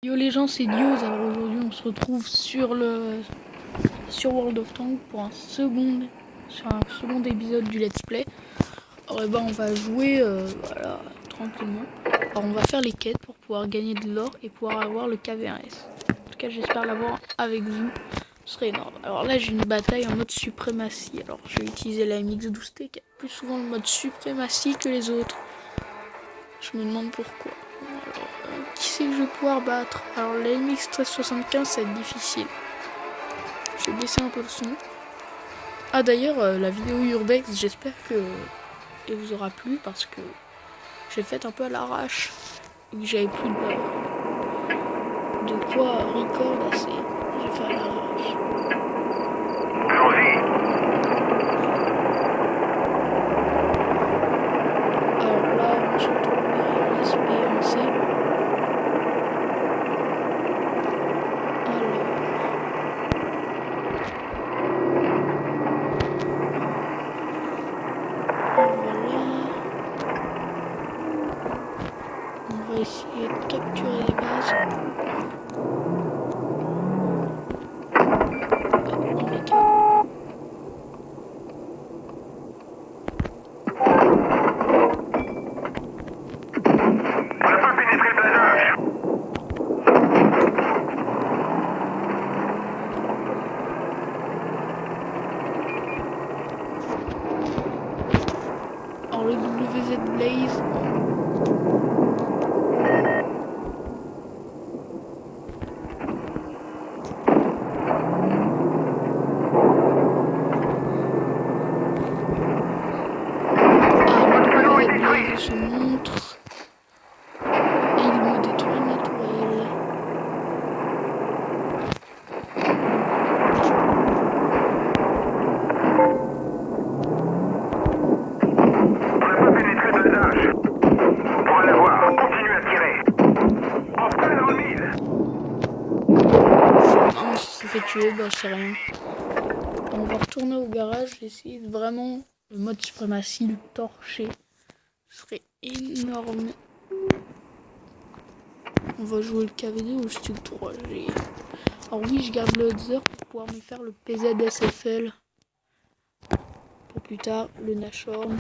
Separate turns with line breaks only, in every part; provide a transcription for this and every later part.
Yo les gens, c'est Dios. Alors aujourd'hui on se retrouve sur World of Tanks pour un second épisode du let's play. Alors on va jouer voilà, tranquillement. Alors on va faire les quêtes pour pouvoir gagner de l'or et pouvoir avoir le KV1S. En tout cas j'espère l'avoir avec vous. Ce serait énorme. Alors là j'ai une bataille en mode suprématie. Alors je vais utiliser la MX-12T qui a plus souvent le mode suprématie que les autres. Je me demande pourquoi. Alors, qui c'est que je vais pouvoir battre? Alors la MX 1375 ça va être difficile. Je vais baisser un peu le son. Ah d'ailleurs la vidéo Urbex, j'espère que elle vous aura plu parce que j'ai fait un peu à l'arrache et que j'avais plus de quoi record assez. J'ai fait à l'arrache. Alors là on se retrouve vers l'espérance. On va essayer de capturer les bases. On les capte. Alors le WZ Blaze. Se montre et il me détruit ma tourelle.
On n'a pas pénétré de l'âge. Pour aller voir, continue à tirer. En plein dans le mille.
Non, si ça fait tuer, bah c'est rien. On va retourner au garage, essayer de vraiment le mode suprématie, le torcher. Ce serait énorme. On va jouer le KV2 ou le Stug 3. Alors oui, je garde le Hudzer pour pouvoir me faire le PZSFL. Pour plus tard, le Nashorn,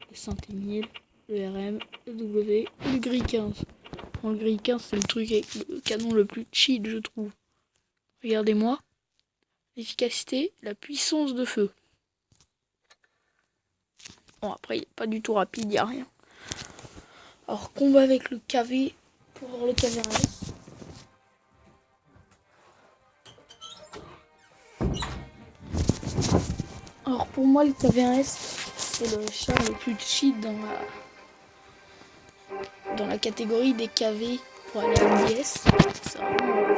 le Saint-Émile, le RM, le W et le Gris 15. Bon, le Gris 15, c'est le truc avec le canon le plus cheat, je trouve. Regardez-moi. L'efficacité, la puissance de feu. Bon, après, il n'est pas du tout rapide, il n'y a rien. Alors, combat avec le KV pour voir le KV1S. Alors, pour moi, le KV1S, c'est le char le plus cheat dans la catégorie des KV pour aller à l'IS. C'est vraiment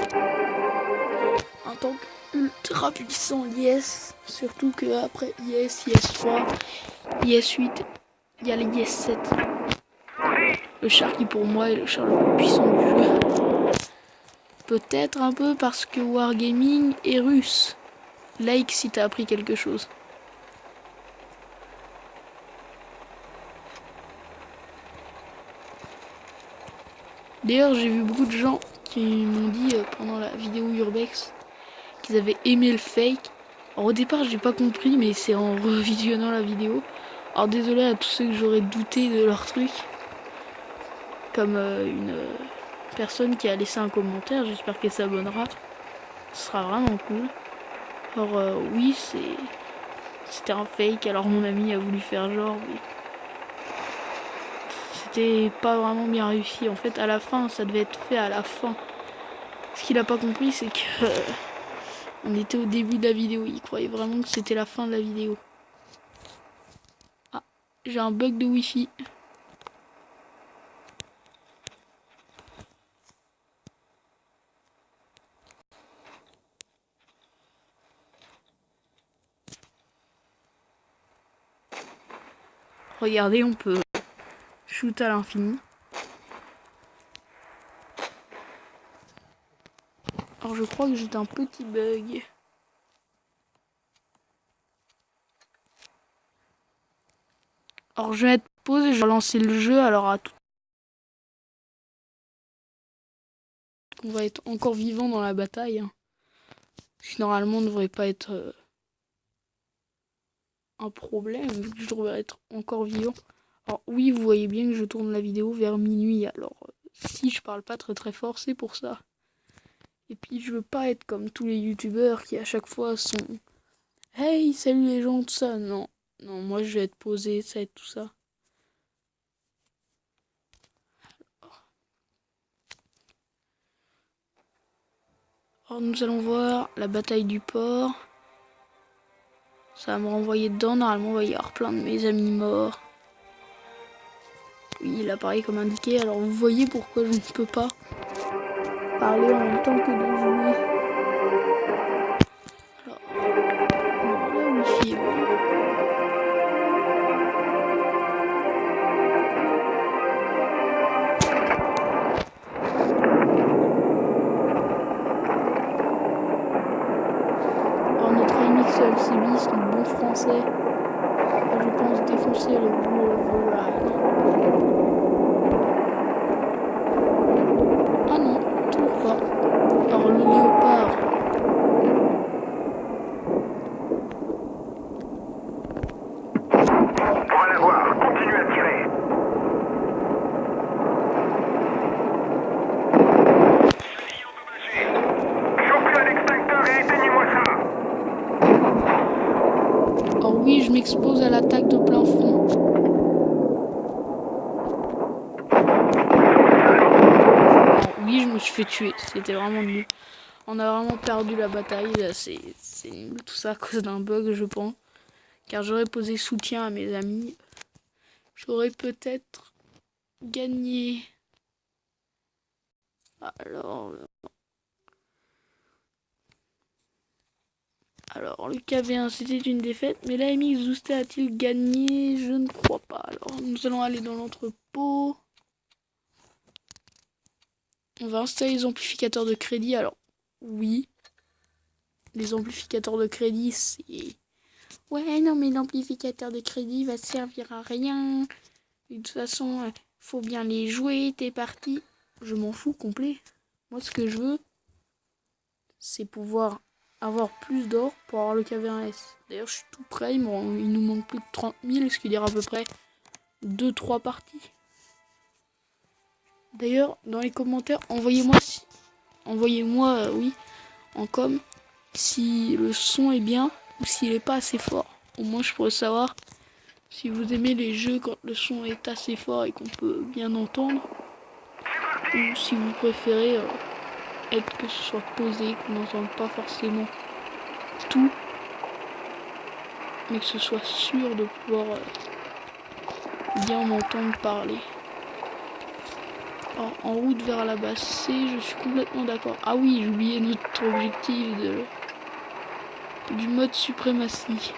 un tank ultra puissant, l'IS. Surtout qu'après IS, IS3, IS8, il y a l'IS7. Le char qui pour moi est le char le plus puissant du jeu. Peut-être un peu parce que Wargaming est russe. Like si t'as appris quelque chose. D'ailleurs j'ai vu beaucoup de gens qui m'ont dit pendant la vidéo Urbex qu'ils avaient aimé le fake. Alors au départ j'ai pas compris, mais c'est en revisionnant la vidéo. Alors désolé à tous ceux que j'aurais douté de leur truc. Comme une personne qui a laissé un commentaire, j'espère qu'elle s'abonnera. Ce sera vraiment cool. Alors oui, c'était un fake, alors mon ami a voulu faire genre, mais c'était pas vraiment bien réussi. En fait, à la fin, ça devait être fait à la fin. Ce qu'il a pas compris, c'est que on était au début de la vidéo. Il croyait vraiment que c'était la fin de la vidéo. Ah, j'ai un bug de wifi. Regardez, on peut shoot à l'infini. Alors je crois que j'ai un petit bug. Alors je vais mettre pause et je vais lancer le jeu. Alors à tout qu'on va être encore vivant dans la bataille. Hein. Ce qui normalement ne devrait pas être un problème, vu que je devrais être encore vivant. Alors oui, vous voyez bien que je tourne la vidéo vers minuit, alors si je parle pas très très fort, c'est pour ça. Et puis je veux pas être comme tous les youtubeurs qui à chaque fois sont « Hey, salut les gens », tout ça. Non, non, moi je vais être posé, ça va être tout ça. Alors nous allons voir la bataille du port. Ça va me renvoyer dedans, normalement il va y avoir plein de mes amis morts. Oui, il apparaît comme indiqué, alors vous voyez pourquoi je ne peux pas parler en même temps que de jouer. Alors, non, la wifi est bonne. Alors notre ami LCB, son bon français, va, je pense, défoncer le Wolverine. Ah non, toujours pas. Alors le léopard.
On va l'avoir. Continue à tirer. Chenille endommagée. Chopez un extincteur et éteignez-moi ça.
Alors oui, je m'expose à l'attaque de plein front. Alors oui, je me suis fait tuer. C'était vraiment nul. On a vraiment perdu la bataille. C'est nul. Tout ça à cause d'un bug, je pense. Car j'aurais posé soutien à mes amis. J'aurais peut-être gagné. Alors le KV1 c'était une défaite, mais l'AMX Zoosté a-t-il gagné? Je ne crois pas. Alors nous allons aller dans l'entrepôt. On va installer les amplificateurs de crédit. Alors oui, les amplificateurs de crédit c'est... Ouais non mais l'amplificateur de crédit va servir à rien. Et de toute façon, faut bien les jouer, t'es parti. Je m'en fous complet. Moi ce que je veux, c'est pouvoir avoir plus d'or pour avoir le KV1S. D'ailleurs, je suis tout prêt, il nous manque plus de 30 000, ce qui dira à peu près 2-3 parties. D'ailleurs, dans les commentaires, envoyez-moi oui, en com, si le son est bien ou s'il est pas assez fort. Au moins, je pourrais savoir si vous aimez les jeux quand le son est assez fort et qu'on peut bien entendre, ou si vous préférez être que ce soit posé, qu'on n'entende pas forcément tout, mais que ce soit sûr de pouvoir bien m'entendre parler. Alors, en route vers la base C, je suis complètement d'accord. Ah oui, j'ai oublié notre objectif du mode suprématie.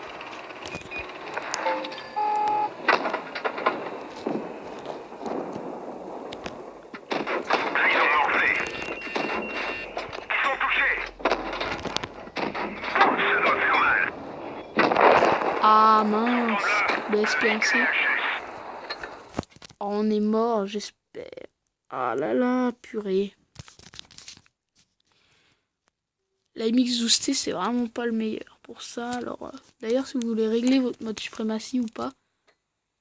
Ils ont morflé. Ils sont touchés. Ouh, ça doit faire mal.
Ah mince, le SPNC. Oh, on est mort, j'espère. Ah là là, purée. La MX Zoosté, c'est vraiment pas le meilleur pour ça. Alors, d'ailleurs, si vous voulez régler votre mode suprématie ou pas,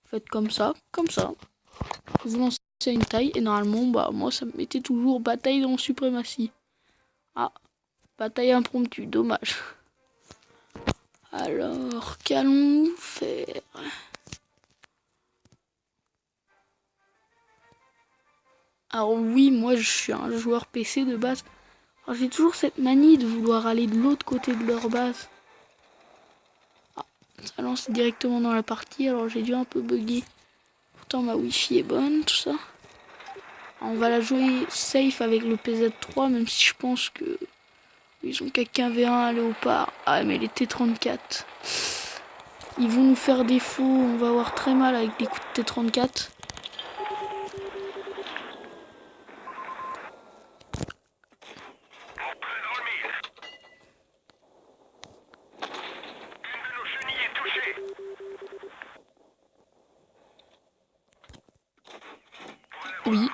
faites comme ça, comme ça. Vous lancez une taille et normalement, bah moi, ça me mettait toujours bataille dans suprématie. Ah, bataille impromptue, dommage. Alors, qu'allons-nous faire? Alors oui, moi je suis un joueur PC de base. J'ai toujours cette manie de vouloir aller de l'autre côté de leur base. Ah, ça lance directement dans la partie, alors j'ai dû un peu bugger. Pourtant ma wifi est bonne, tout ça. Alors, on va la jouer safe avec le PZ3, même si je pense que ils ont qu'un V1 à Léopard. Ah mais les T34. Ils vont nous faire défaut, on va avoir très mal avec les coups de T34. Oui.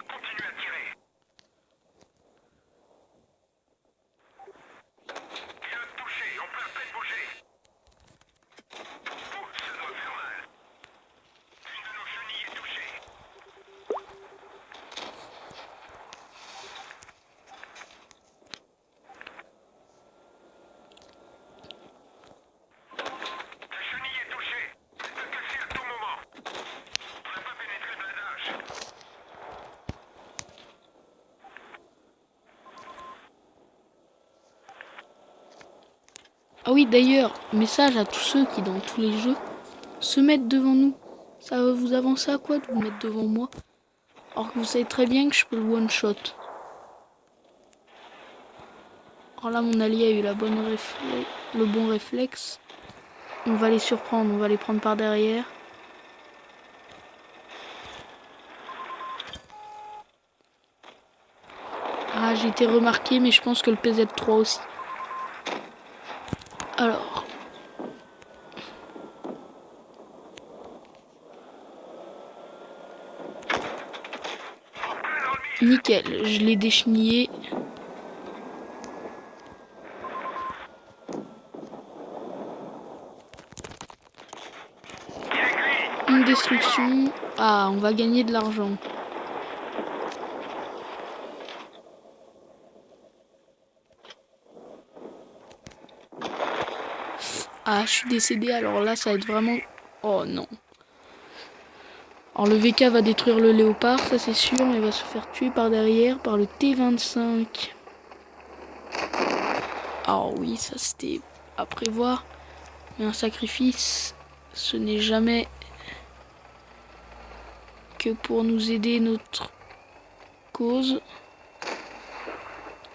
Ah oui, d'ailleurs, message à tous ceux qui, dans tous les jeux, se mettent devant nous. Ça va vous avancer à quoi de vous mettre devant moi? Alors que vous savez très bien que je peux le one-shot. Alors là, mon allié a eu le bon réflexe. On va les surprendre, on va les prendre par derrière. Ah, j'ai été remarqué, mais je pense que le PZ3 aussi. Alors. Nickel, je l'ai déchenillé. Une destruction. Ah, on va gagner de l'argent. Ah, je suis décédé, alors là, ça va être vraiment... Oh non. Alors le VK va détruire le léopard, ça c'est sûr, mais il va se faire tuer par derrière par le T25. Ah oui, ça c'était à prévoir. Mais un sacrifice, ce n'est jamais que pour nous aider notre cause.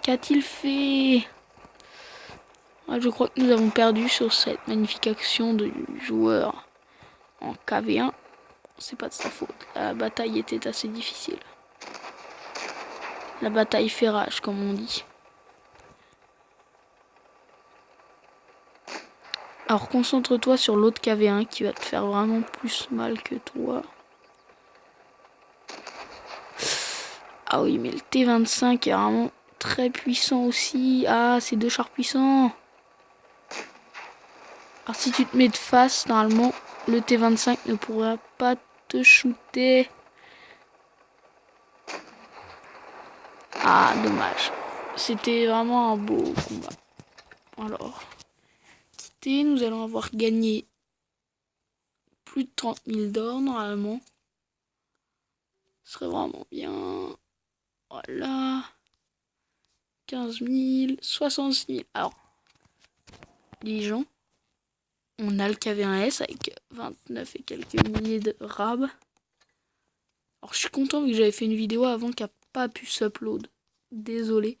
Qu'a-t-il fait? Ah, je crois que nous avons perdu sur cette magnifique action du joueur en KV1. C'est pas de sa faute. La bataille était assez difficile. La bataille fait rage, comme on dit. Alors concentre-toi sur l'autre KV1 qui va te faire vraiment plus mal que toi. Ah oui, mais le T25 est vraiment très puissant aussi. Ah, c'est deux chars puissants. Alors si tu te mets de face, normalement, le T25 ne pourra pas te shooter. Ah, dommage. C'était vraiment un beau combat. Alors, quitter, nous allons avoir gagné plus de 30 000 d'or normalement. Ce serait vraiment bien. Voilà. 15 000, 66 000. Alors, les gens, on a le KV1S avec 29 et quelques milliers de rabs. Alors, je suis content vu que j'avais fait une vidéo avant qui n'a pas pu s'upload. Désolé.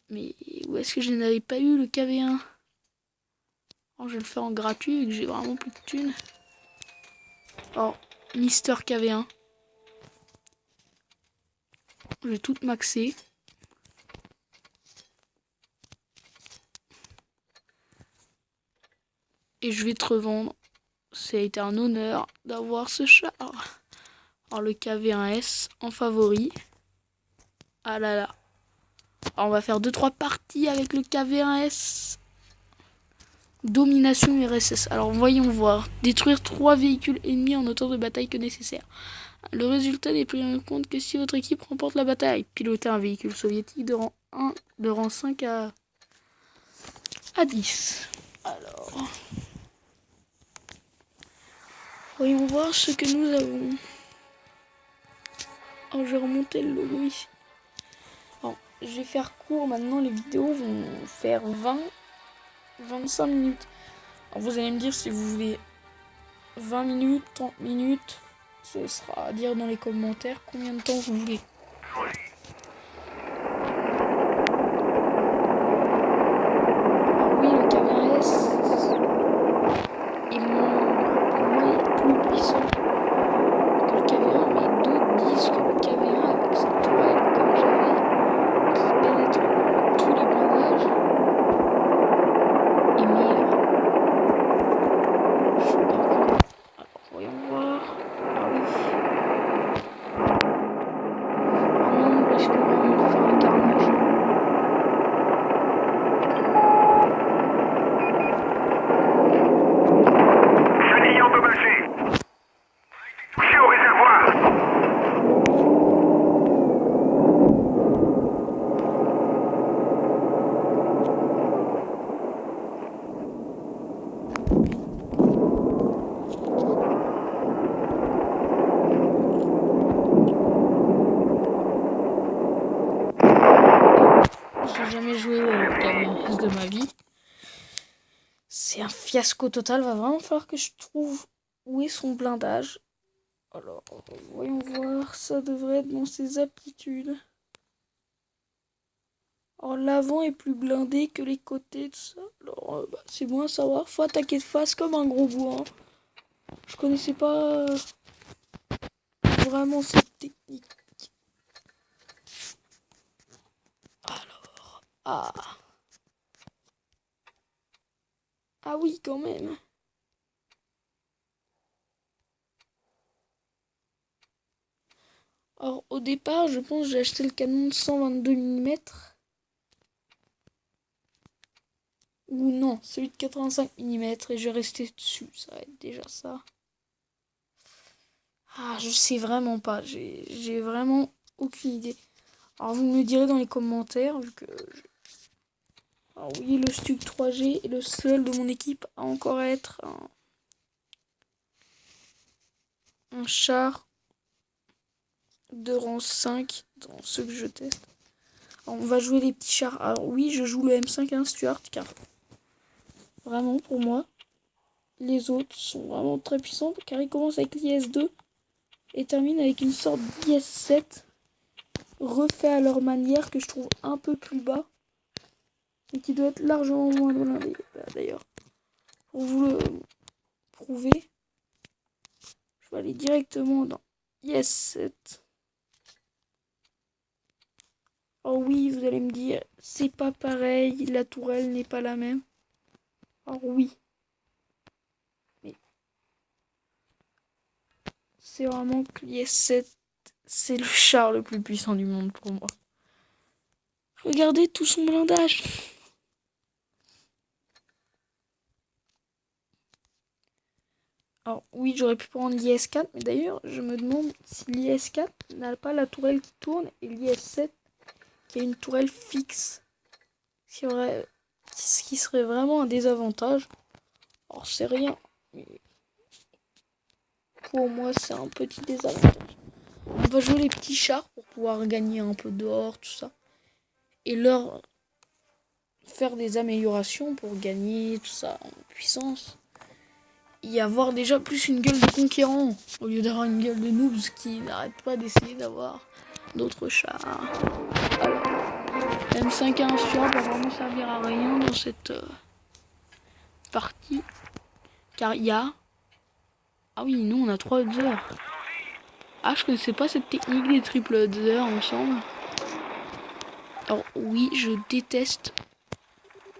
Mais où est-ce que je n'avais pas eu le KV1? Alors, je vais le faire en gratuit vu que j'ai vraiment plus de thunes. Alors, Mister KV1. Je vais tout maxer. Et je vais te revendre. Ça a été un honneur d'avoir ce char. Alors le KV1S en favori. Ah là là. Alors, on va faire 2-3 parties avec le KV1S. Domination URSS. Alors voyons voir. Détruire 3 véhicules ennemis en autant de bataille que nécessaire. Le résultat n'est pris en compte que si votre équipe remporte la bataille. Piloter un véhicule soviétique de rang 1, de rang 5 à 10. Alors, voyons voir ce que nous avons. Alors, je vais remonter le logo ici. Alors, je vais faire court. Maintenant, les vidéos vont faire 25 minutes. Alors, vous allez me dire si vous voulez 20 minutes, 30 minutes. Ce sera à dire dans les commentaires combien de temps vous voulez. Alors oui, le KV1S est plus puissant que le KV1, mais d'autres disent que le KV1 avec sa toile comme j'avais, qui pénètre dans tous les blindages, est meilleur. Je suis bien content. Alors voyons voir. Ah oui. Ah non, nous risquons vraiment de faire un carnage.
Chenille endommagée. Touché au réservoir.
J'ai jamais joué au KV1S de ma vie. C'est un fiasco total. Va vraiment falloir que je trouve où est son blindage. Alors, voyons voir. Ça devrait être dans ses aptitudes. Alors, l'avant est plus blindé que les côtés, tout ça. Alors, c'est bon à savoir. Faut attaquer de face comme un gros bourrin. Je connaissais pas vraiment cette technique. Alors, ah oui, quand même. Alors, au départ, je pense que j'ai acheté le canon de 122 mm. Ou non, celui de 85 mm et je vais rester dessus. Ça va être déjà ça. Ah, je sais vraiment pas. J'ai vraiment aucune idée. Alors, vous me le direz dans les commentaires, vu que... Alors oui, le Stug 3G est le seul de mon équipe à encore être un char de rang 5 dans ceux que je teste. Alors, on va jouer les petits chars. Alors oui, je joue le M51 Stuart car vraiment pour moi, les autres sont vraiment très puissants car ils commencent avec l'IS-2 et terminent avec une sorte d'IS-7 refait à leur manière que je trouve un peu plus bas et qui doit être largement moins blindé. D'ailleurs, pour vous le prouver, je vais aller directement dans IS-7. Oh oui, vous allez me dire, c'est pas pareil, la tourelle n'est pas la même. Alors oui, mais c'est vraiment que l'IS-7, c'est le char le plus puissant du monde pour moi. Regardez tout son blindage. Alors oui, j'aurais pu prendre l'IS-4, mais d'ailleurs, je me demande si l'IS-4 n'a pas la tourelle qui tourne et l'IS-7 qui a une tourelle fixe. Ce qui serait vraiment un désavantage. Alors c'est rien, mais pour moi c'est un petit désavantage. On va jouer les petits chars pour pouvoir gagner un peu dehors, tout ça. Et leur faire des améliorations pour gagner tout ça en puissance. Y avoir déjà plus une gueule de conquérant au lieu d'avoir une gueule de noobs qui n'arrête pas d'essayer d'avoir d'autres chars. Alors, M51 Stuart va vraiment servir à rien dans cette partie. Car il y a... Ah oui, nous on a 3 heures. Ah, je connaissais pas cette technique des triple heures ensemble. Alors oui, je déteste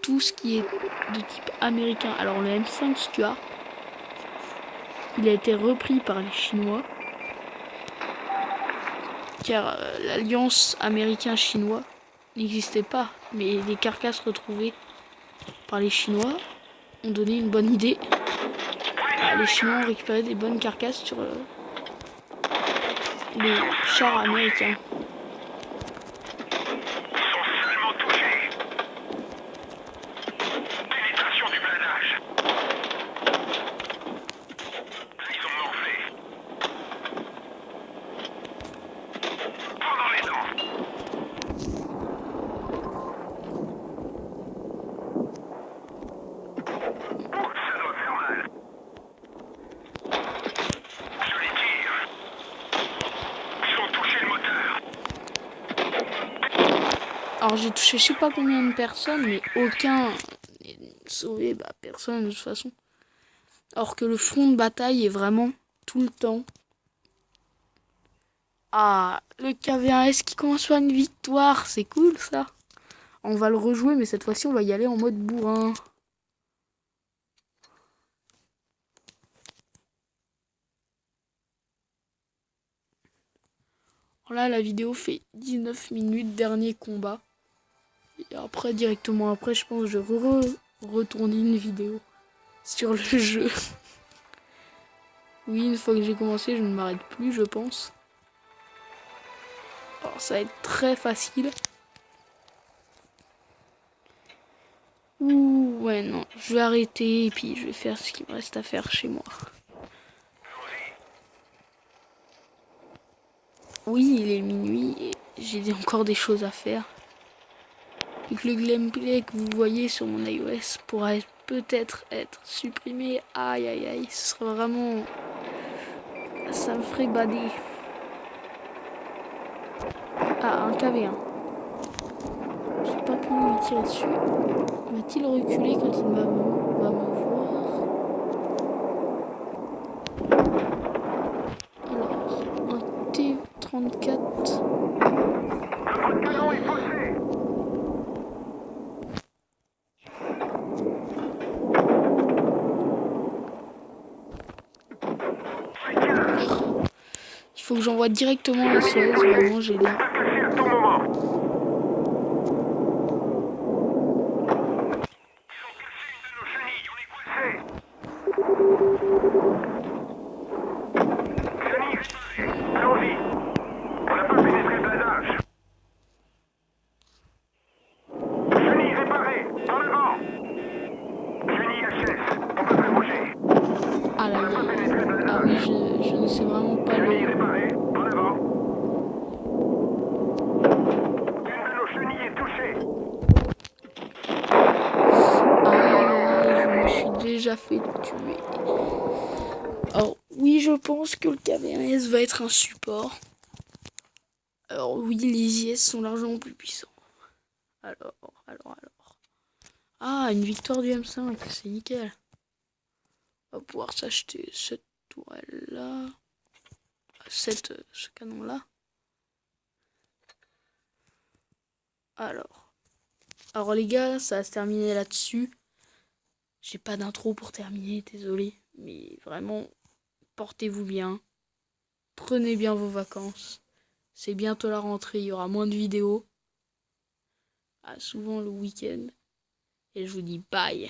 tout ce qui est de type américain. Alors le M5 Stuart, il a été repris par les Chinois. Car l'alliance américain-chinois n'existait pas. Mais les carcasses retrouvées par les Chinois ont donné une bonne idée. Les Chinois ont récupéré des bonnes carcasses sur les chars américains. Alors j'ai touché je sais pas combien de personnes, mais aucun n'est sauvé, personne de toute façon. Alors que le front de bataille est vraiment tout le temps. Ah, le KV1S qui commence par une victoire, c'est cool ça. On va le rejouer, mais cette fois-ci on va y aller en mode bourrin. Là la vidéo fait 19 minutes, dernier combat. Et après, directement après, je pense que je retourne une vidéo sur le jeu. Oui, une fois que j'ai commencé, je ne m'arrête plus, je pense. Alors, ça va être très facile. Ouh, ouais, non, je vais arrêter et puis je vais faire ce qu'il me reste à faire chez moi. Oui, il est minuit et j'ai encore des choses à faire. Donc le gameplay que vous voyez sur mon iOS pourra être peut-être être supprimé. Aïe aïe aïe, ce serait vraiment... Ça me ferait bader. Ah, un KV1. Je sais pas comment lui tirer dessus. Va-t-il reculer quand il va me voir? Alors, un T-34.
Notre canon est faussé.
Il faut que j'envoie directement la SOS. Vraiment, j'ai l'air...
Attaquez à tout moment. Ils ont cassé une de nos chenilles, on est coincés. Chenille réparée. Allons-y. On n'a pas pénétré le blindage. Chenille réparée. En avant. Chenille HS. On peut plus bouger.
Ah là, ah oui, je ne sais vraiment pas
Chenille
le...
réparée. En avant. Une de nos chenilles est touchée.
Ah, je me suis déjà fait tuer. Alors, oui, je pense que le KV1S va être un support. Alors, oui, les IS sont largement plus puissants. Alors. Ah, une victoire du M5, c'est nickel. On va pouvoir s'acheter cette tourelle-là. Ce canon-là. Alors les gars, ça va se terminer là-dessus. J'ai pas d'intro pour terminer, désolé. Mais vraiment, portez-vous bien. Prenez bien vos vacances. C'est bientôt la rentrée, il y aura moins de vidéos. Ah, souvent le week-end. Et je vous dis bye.